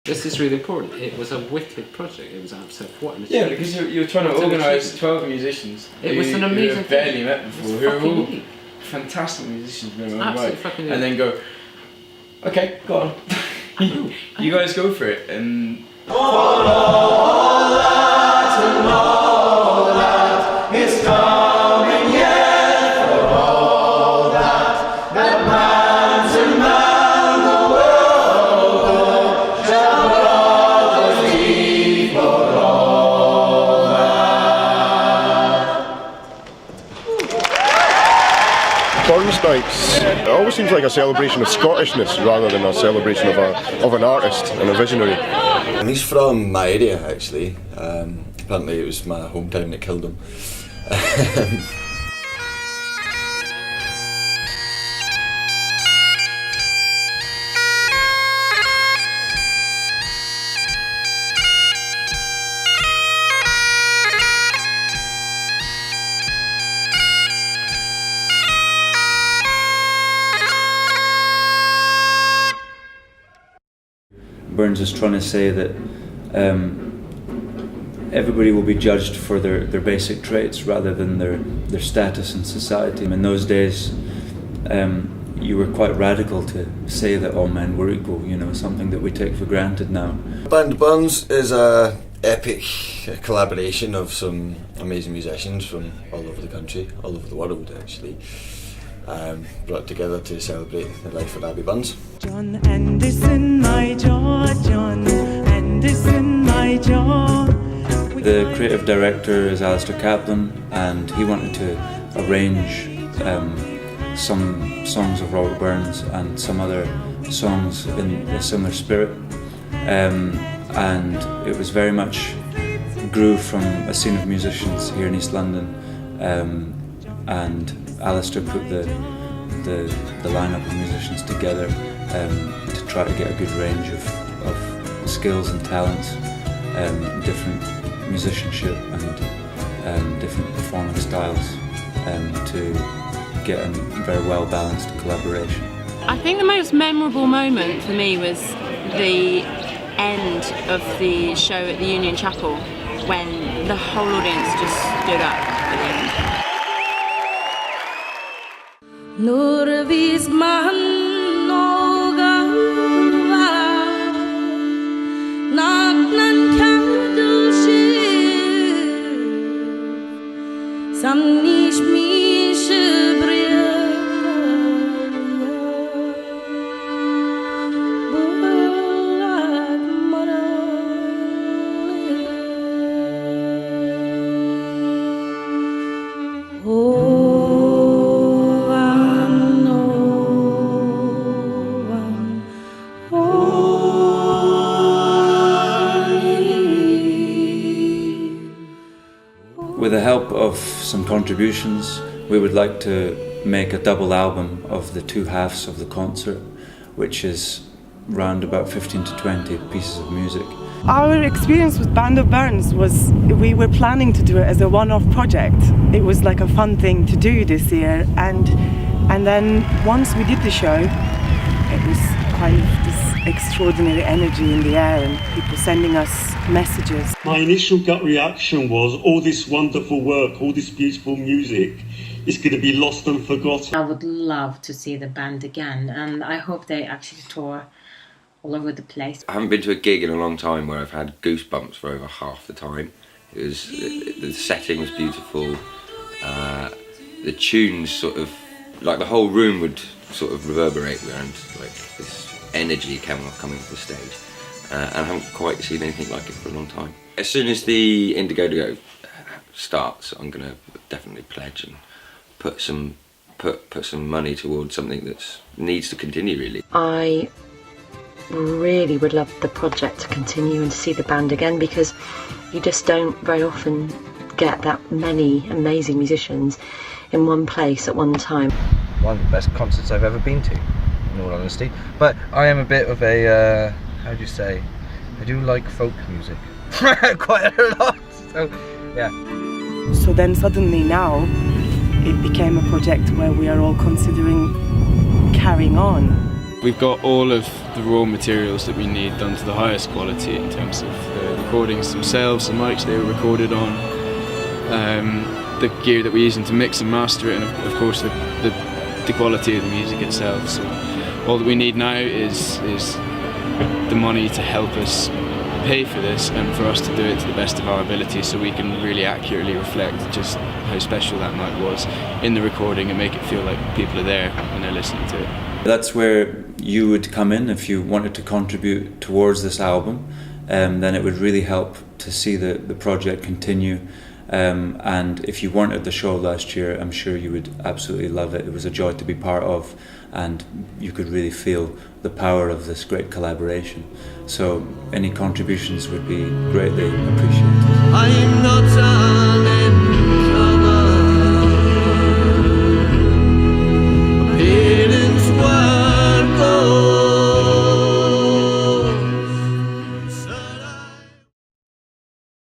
This is really important. It was a wicked project. It was absolute. What an yeah, because you're trying to organise 12 musicians. It was an amazing who barely met before. Who are all fantastic musicians, and then go, okay, go on. You guys go for it, and. All that and all that is coming yet, for all that man's and man the world shall brothers be, for all that. Burns nights, it always seems like a celebration of Scottishness rather than a celebration of an artist and a visionary. And he's from my area actually. Apparently it was my hometown that killed him. Burns is trying to say that everybody will be judged for their basic traits rather than their status in society. In those days, you were quite radical to say that all men were equal, you know, something that we take for granted now. Band Burns is a epic collaboration of some amazing musicians from all over the country, all over the world actually. Brought together to celebrate the life of Rabbie Burns. John Anderson, my jaw, John Anderson, my jaw. The creative director is Alastair Caplin, and he wanted to arrange some songs of Robert Burns and some other songs in a similar spirit. And it was very much grew from a scene of musicians here in East London, and Alastair put the lineup of musicians together to try to get a good range of skills and talents, different musicianship and different performance styles, to get a very well balanced collaboration. I think the most memorable moment for me was the end of the show at the Union Chapel when the whole audience just stood up at the end. With the help of some contributions, we would like to make a double album of the two halves of the concert, which is round about 15 to 20 pieces of music. Our experience with Band of Burns was we were planning to do it as a one-off project. It was like a fun thing to do this year, and then once we did the show, it was kind of this extraordinary energy in the air and people sending us messages. My initial gut reaction was all this wonderful work, all this beautiful music is going to be lost and forgotten. I would love to see the band again, and I hope they actually tour all over the place. I haven't been to a gig in a long time where I've had goosebumps for over half the time. The setting was beautiful, the tunes sort of, like the whole room would sort of reverberate around like this energy coming off the stage, and I haven't quite seen anything like it for a long time. As soon as the Indiegogo starts, I'm going to definitely pledge and put some money towards something that needs to continue, really. I really would love the project to continue and to see the band again, because you just don't very often get that many amazing musicians in one place at one time. One of the best concerts I've ever been to, in all honesty. But I am a bit of a, how do you say, I do like folk music quite a lot, so yeah. So then suddenly now it became a project where we are all considering carrying on. We've got all of the raw materials that we need done to the highest quality in terms of the recordings themselves, the mics they were recorded on, the gear that we're using to mix and master it, and of course the quality of the music itself. So all that we need now is the money to help us pay for this and for us to do it to the best of our ability, so we can really accurately reflect just how special that night was in the recording and make it feel like people are there and they're listening to it. That's where you would come in if you wanted to contribute towards this album. Then it would really help to see the project continue. And if you weren't at the show last year, I'm sure you would absolutely love it. It was a joy to be part of, and you could really feel the power of this great collaboration. So any contributions would be greatly appreciated. I am not